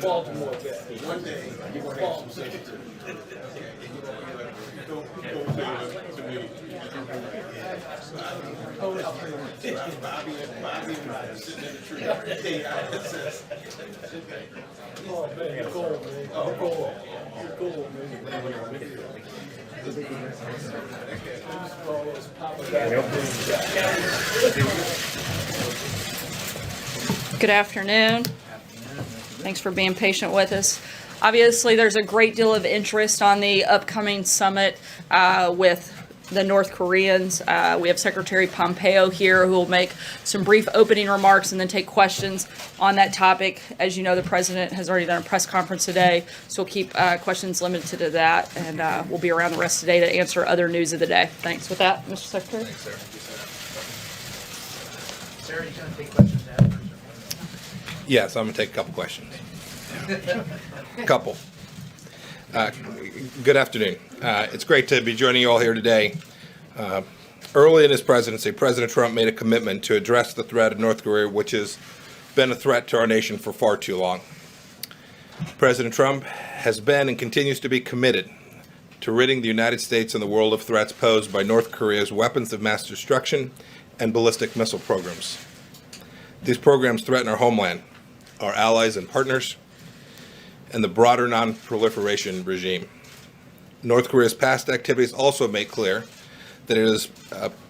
Baltimore guy. One day, you're going to have some sense to Bobby and I sitting in the tree every day. Oh, man, you're cold, man. You're cold. You're cold, man. Good afternoon. Thanks for being patient with us. Obviously, there's a great deal of interest on the upcoming summit with the North Koreans. We have Secretary Pompeo here who will make some brief opening remarks and then take questions on that topic. As you know, the President has already done a press conference today, so we'll keep questions limited to that, and we'll be around the rest of the day to answer other news of the day. Thanks. With that, Mr. Secretary. Thanks, sir. Sarah, you going to take questions after? Yes, I'm going to take a couple questions. Couple. Good afternoon. It's great to be joining you all here today. Early in his presidency, President Trump made a commitment to address the threat of North Korea, which has been a threat to our nation for far too long. President Trump has been and continues to be committed to ridding the United States and the world of threats posed by North Korea's weapons of mass destruction and ballistic missile programs. These programs threaten our homeland, our allies and partners, and the broader non-proliferation regime. North Korea's past activities also make clear that it is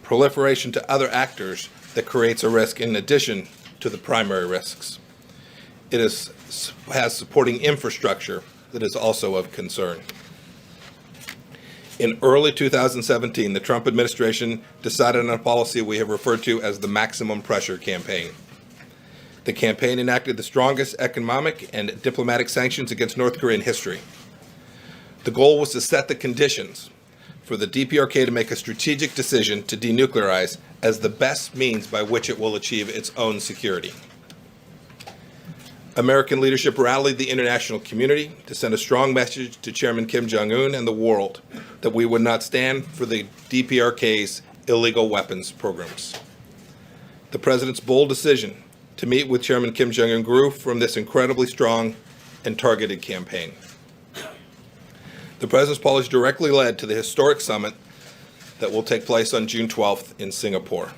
proliferation to other actors that creates a risk in addition to the primary risks. It has supporting infrastructure that is also of concern. In early 2017, the Trump administration decided on a policy we have referred to as the maximum pressure campaign. The campaign enacted the strongest economic and diplomatic sanctions against North Korea in history. The goal was to set the conditions for the DPRK to make a strategic decision to denuclearize as the best means by which it will achieve its own security. American leadership rallied the international community to send a strong message to Chairman Kim Jong Un and the world that we would not stand for the DPRK's illegal weapons programs. The President's bold decision to meet with Chairman Kim Jong Un grew from this incredibly strong and targeted campaign. The President's policy directly led to the historic summit that will take place on June 12th in Singapore.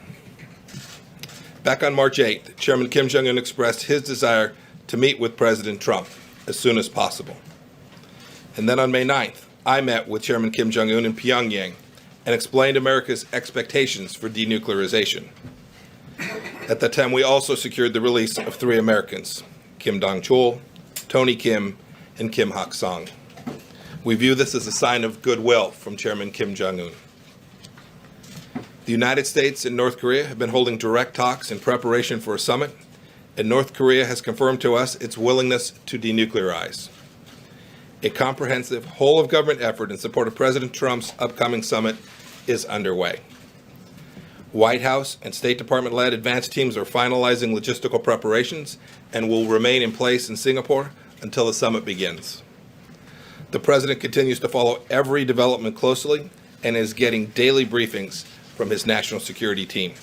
Back on March 8th, Chairman Kim Jong Un expressed his desire to meet with President Trump as soon as possible. And then on May 9th, I met with Chairman Kim Jong Un in Pyongyang and explained America's expectations for denuclearization. At that time, we also secured the release of 3 Americans, Kim Dong-chul, Tony Kim, and Kim Hak-song. We view this as a sign of goodwill from Chairman Kim Jong-un. The United States and North Korea have been holding direct talks in preparation for a summit, and North Korea has confirmed to us its willingness to denuclearize. A comprehensive whole-of-government effort in support of President Trump's upcoming summit is underway. White House and State Department-led advanced teams are finalizing logistical preparations and will remain in place in Singapore until the summit begins. The President continues to follow every development closely and is getting daily briefings from his national security team.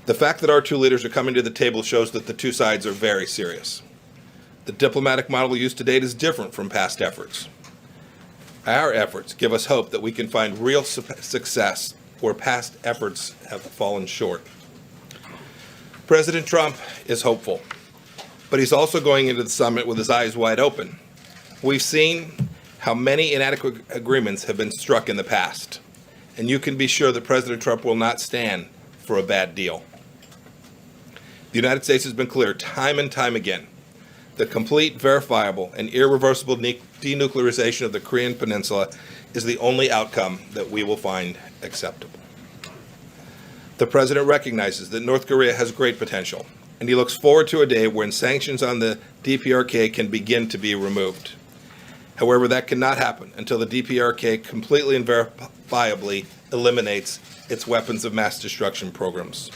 The fact that our 2 leaders are coming to the table shows that the 2 sides are very serious. The diplomatic model used to date is different from past efforts. Our efforts give us hope that we can find real success where past efforts have fallen short. President Trump is hopeful, but he's also going into the summit with his eyes wide open. We've seen how many inadequate agreements have been struck in the past, and you can be sure that President Trump will not stand for a bad deal. The United States has been clear time and time again that complete, verifiable, and irreversible denuclearization of the Korean Peninsula is the only outcome that we will find acceptable. The President recognizes that North Korea has great potential, and he looks forward to a day when sanctions on the DPRK can begin to be removed. However, that cannot happen until the DPRK completely and verifiably eliminates its weapons of mass destruction programs.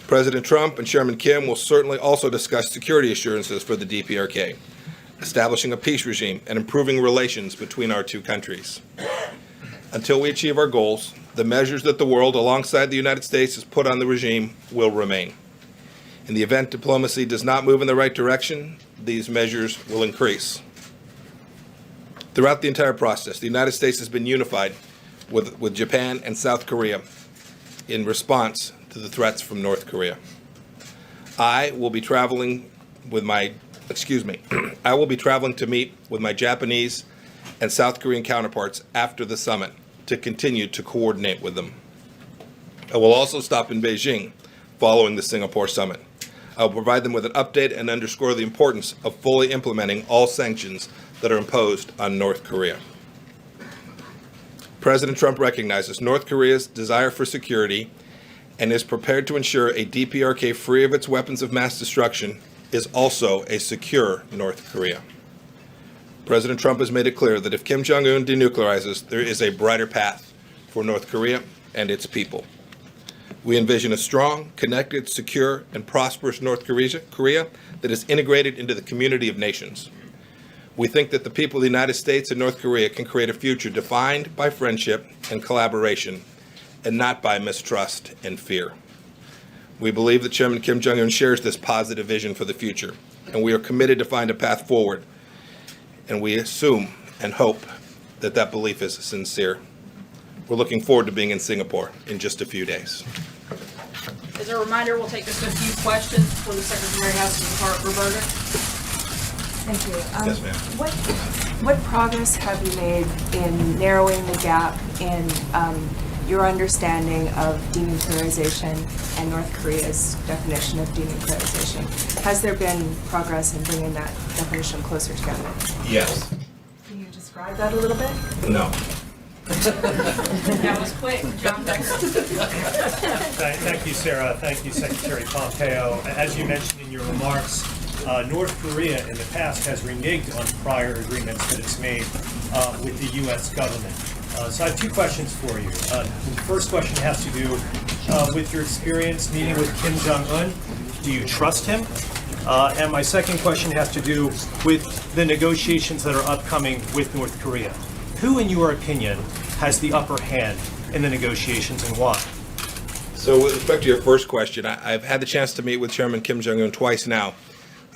President Trump and Chairman Kim will certainly also discuss security assurances for the DPRK, establishing a peace regime and improving relations between our 2 countries. Until we achieve our goals, the measures that the world, alongside the United States, has put on the regime will remain. In the event diplomacy does not move in the right direction, these measures will increase. Throughout the entire process, the United States has been unified with Japan and South Korea in response to the threats from North Korea. I will be traveling to meet with my Japanese and South Korean counterparts after the summit to continue to coordinate with them. I will also stop in Beijing following the Singapore summit. I will provide them with an update and underscore the importance of fully implementing all sanctions that are imposed on North Korea. President Trump recognizes North Korea's desire for security and is prepared to ensure a DPRK free of its weapons of mass destruction is also a secure North Korea. President Trump has made it clear that if Kim Jong Un denuclearizes, there is a brighter path for North Korea and its people. We envision a strong, connected, secure, and prosperous North Korea that is integrated into the community of nations. We think that the people of the United States and North Korea can create a future defined by friendship and collaboration, and not by mistrust and fear. We believe that Chairman Kim Jong Un shares this positive vision for the future, and we are committed to find a path forward. And we assume and hope that that belief is sincere. We're looking forward to being in Singapore in just a few days. As a reminder, we'll take just a few questions before the Secretary has to depart. Roberta? Thank you. Yes, ma'am. What progress have you made in narrowing the gap in your understanding of denuclearization and North Korea's definition of denuclearization? Has there been progress in bringing that definition closer together? Yes. Can you describe that a little bit? No. That was quick. John? Thank you, Sarah. Thank you, Secretary Pompeo. As you mentioned in your remarks, North Korea in the past has reneged on prior agreements that it's made with the U.S. government. So I have two questions for you. The first question has to do with your experience meeting with Kim Jong Un. Do you trust him? And my second question has to do with the negotiations that are upcoming with North Korea. Who, in your opinion, has the upper hand in the negotiations and why? So with respect to your first question, I've had the chance to meet with Chairman Kim Jong Un twice now.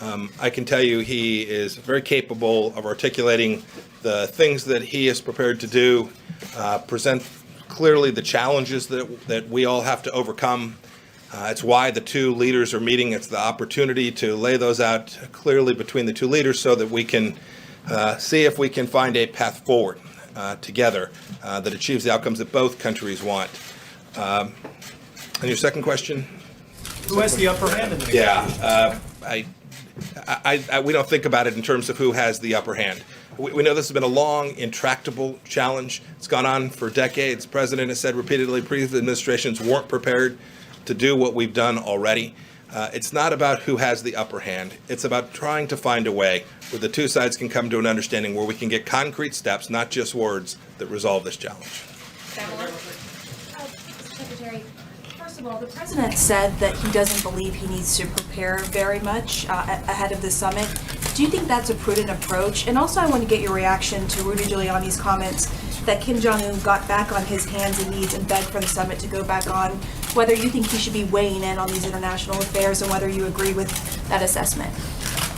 I can tell you he is very capable of articulating the things that he is prepared to do, present clearly the challenges that we all have to overcome. It's why the two leaders are meeting. It's the opportunity to lay those out clearly between the two leaders so that we can see if we can find a path forward together that achieves the outcomes that both countries want. And your second question? Who has the upper hand in the negotiations? Yeah, we don't think about it in terms of who has the upper hand. We know this has been a long, intractable challenge. It's gone on for decades. The president has said repeatedly previous administrations weren't prepared to do what we've done already. It's not about who has the upper hand. It's about trying to find a way where the two sides can come to an understanding where we can get concrete steps, not just words, that resolve this challenge. Secretary, first of all, the president said that he doesn't believe he needs to prepare very much ahead of the summit. Do you think that's a prudent approach? And also I want to get your reaction to Rudy Giuliani's comments that Kim Jong-un got back on his hands and knees and begged for the summit to go back on, whether you think he should be weighing in on these international affairs and whether you agree with that assessment.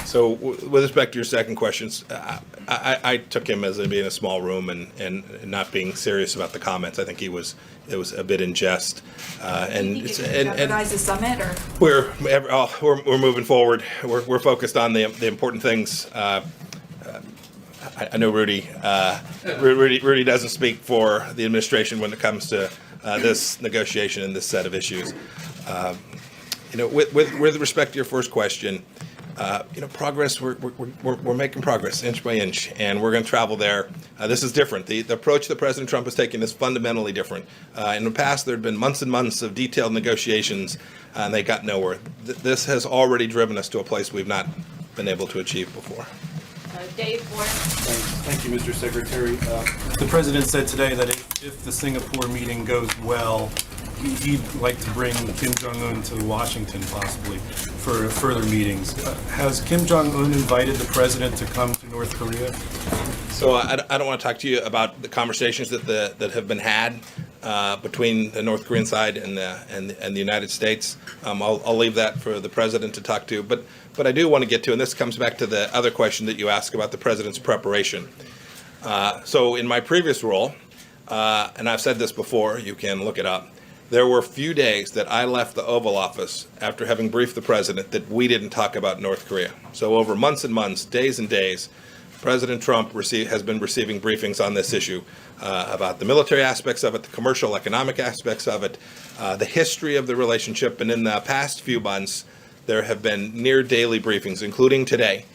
So with respect to your second questions, I took him as being a small room and not being serious about the comments. I think it was a bit in jest. Do you think it could jeopardize the summit, or? We're moving forward. We're focused on the important things. I know Rudy doesn't speak for the administration when it comes to this negotiation and this set of issues. With respect to your first question, progress. We're making progress inch by inch, and we're going to travel there. This is different. The approach that President Trump is taking is fundamentally different. In the past, there had been months and months of detailed negotiations, and they got nowhere. This has already driven us to a place we've not been able to achieve before. Dave Boyer. Thank you, Mr. Secretary. The President said today that if the Singapore meeting goes well, he'd like to bring Kim Jong-un to Washington possibly for further meetings. Has Kim Jong-un invited the President to come to North Korea? So I don't want to talk to you about the conversations that have been had. between the North Korean side and the United States. I'll leave that for the president to talk to. But I do want to get to, and this comes back to the other question that you asked about the president's preparation. So in my previous role, and I've said this before, you can look it up, there were few days that I left the Oval Office after having briefed the president that we didn't talk about North Korea. So over months and months, days and days, President Trump has been receiving briefings on this issue about the military aspects of it, the commercial, economic aspects of it, the history of the relationship. And in the past few months, there have been near daily briefings, including today,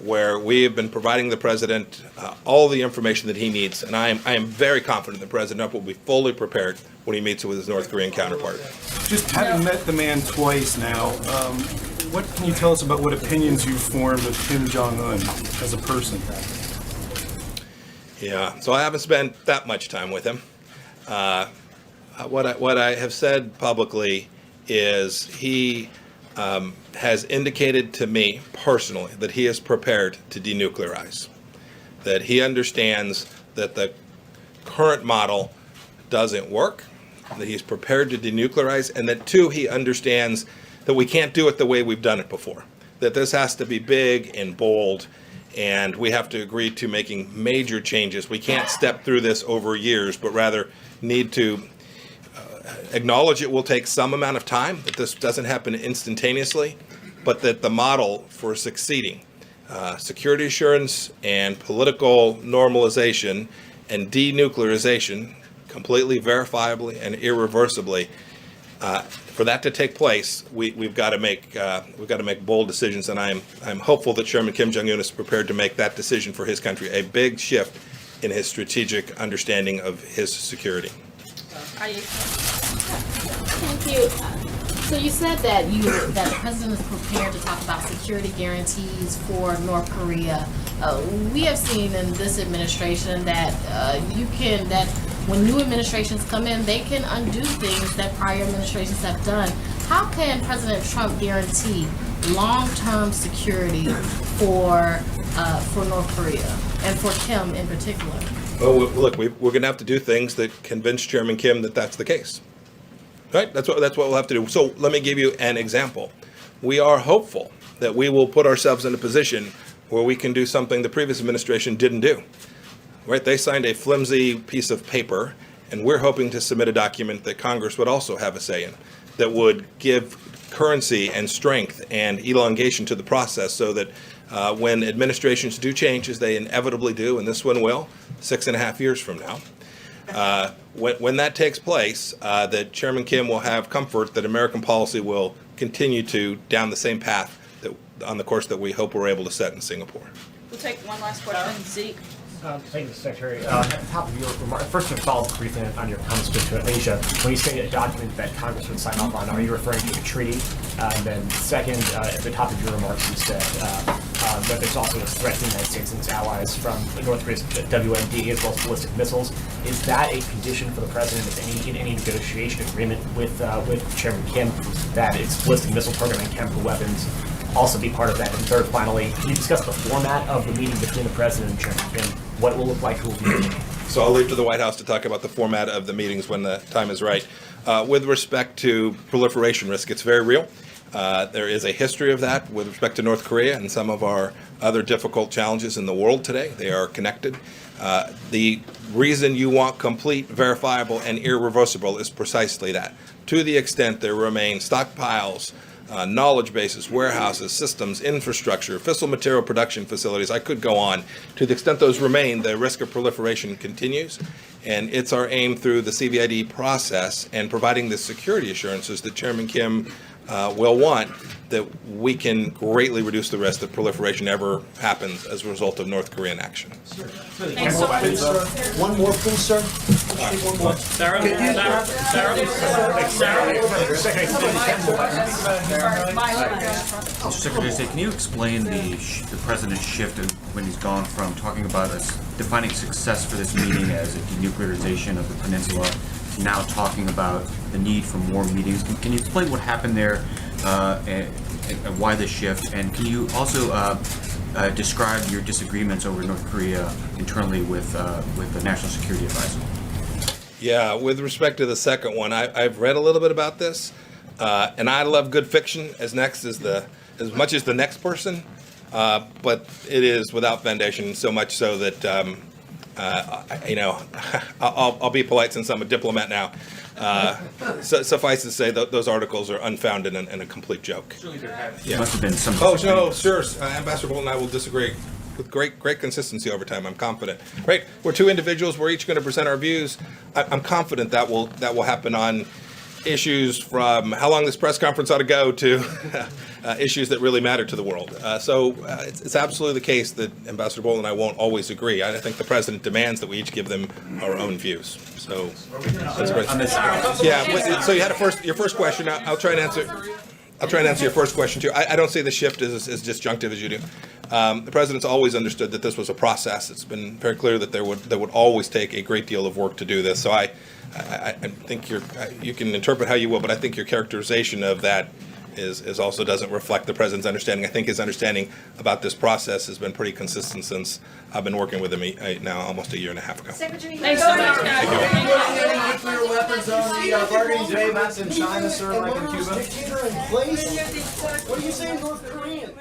where we have been providing the president all the information that he needs. And I am very confident that President Trump will be fully prepared when he meets with his North Korean counterpart. Just having met the man twice now, what can you tell us about what opinions you've formed of Kim Jong Un as a person? Yeah, so I haven't spent that much time with him. What I have said publicly is he has indicated to me personally that he is prepared to denuclearize, that he understands that the current model doesn't work, that he's prepared to denuclearize, and that two, he understands that we can't do it the way we've done it before, that this has to be big and bold, and we have to agree to making major changes. We can't step through this over years, but rather need to acknowledge it will take some amount of time, that this doesn't happen instantaneously, but that the model for succeeding, security assurance and political normalization and denuclearization, completely verifiably and irreversibly, for that to take place, we've got to make bold decisions, and I'm hopeful that Chairman Kim Jong Un is prepared to make that decision for his country, a big shift in his strategic understanding of his security. Thank you. So you said that the president is prepared to talk about security guarantees for North Korea. We have seen in this administration that that when new administrations come in, they can undo things that prior administrations have done. How can President Trump guarantee long-term security for North Korea and for Kim in particular? Well, look, we're going to have to do things that convince Chairman Kim that that's the case. Right? That's what we'll have to do. So let me give you an example. We are hopeful that we will put ourselves in a position where we can do something the previous administration didn't do. Right? They signed a flimsy piece of paper, and we're hoping to submit a document that Congress would also have a say in, that would give currency and strength and elongation to the process, so that when administrations do change, as they inevitably do, and this one will, 6.5 years from now, when that takes place, that Chairman Kim will have comfort that American policy will continue to down the same path on the course that we hope we're able to set in Singapore. We'll take one last question. Zeke. Thank you, Secretary. At the top of your remark, first to follow up briefly on your comments to Asia, when you say a document that Congress would sign off on, are you referring to a treaty? And then second, at the top of your remarks, you said that there's also a threat to the United States and its allies from North Korea's WMD as well as ballistic missiles. Is that a condition for the president in any negotiation agreement with Chairman Kim, that its ballistic missile program and chemical weapons also be part of that? And third, finally, can you discuss the format of the meeting between the president and Chairman Kim? What it will look like, who will be meeting? So I'll leave to the White House to talk about the format of the meetings when the time is right. With respect to proliferation risk, it's very real. There is a history of that with respect to North Korea and some of our other difficult challenges in the world today. They are connected. The reason you want complete, verifiable, and irreversible is precisely that. To the extent there remain stockpiles, knowledge bases, warehouses, systems, infrastructure, fissile material production facilities, I could go on. To the extent those remain, the risk of proliferation continues, and it's our aim through the CVID process and providing the security assurances that Chairman Kim will want, that we can greatly reduce the risk that proliferation ever happens as a result of North Korean action. Thanks so much. One more, please, sir. One more. Mr. Secretary, can you explain the president's shift when he's gone from talking about defining success for this meeting as a denuclearization of the peninsula to now talking about the need for more meetings? Can you explain what happened there and why the shift? And can you also describe your disagreements over North Korea internally with the National Security Advisor? Yeah, with respect to the second one, I've read a little bit about this, and I love good fiction as much as the next person, but it is without foundation, so much so that I'll be polite since I'm a diplomat now. Suffice to say, those articles are unfounded and a complete joke. There must have been some. Oh no, sure, Ambassador Bolton and I will disagree with great consistency over time. I'm confident. Right, we're two individuals. We're each going to present our views. I'm confident that will happen on issues from how long this press conference ought to go to issues that really matter to the world. So it's absolutely the case that Ambassador Bolton and I won't always agree. I think the president demands that we each give them our own views. So that's great. Yeah. So you had your first question. I'll try and answer. I'll try and answer your first question too. I don't see the shift as disjunctive as you do. The president's always understood that this was a process. It's been very clear that there would always take a great deal of work to do this. So I think you can interpret how you will, but I think your characterization of that is also doesn't reflect the president's understanding. I think his understanding about this process has been pretty consistent since I've been working with him now almost a year and a half ago. Secretary, Thanks so much, Nuclear weapons on the bargaining table. That's in China, sir, like in Cuba. Dictator in place? What are you saying, North Koreans?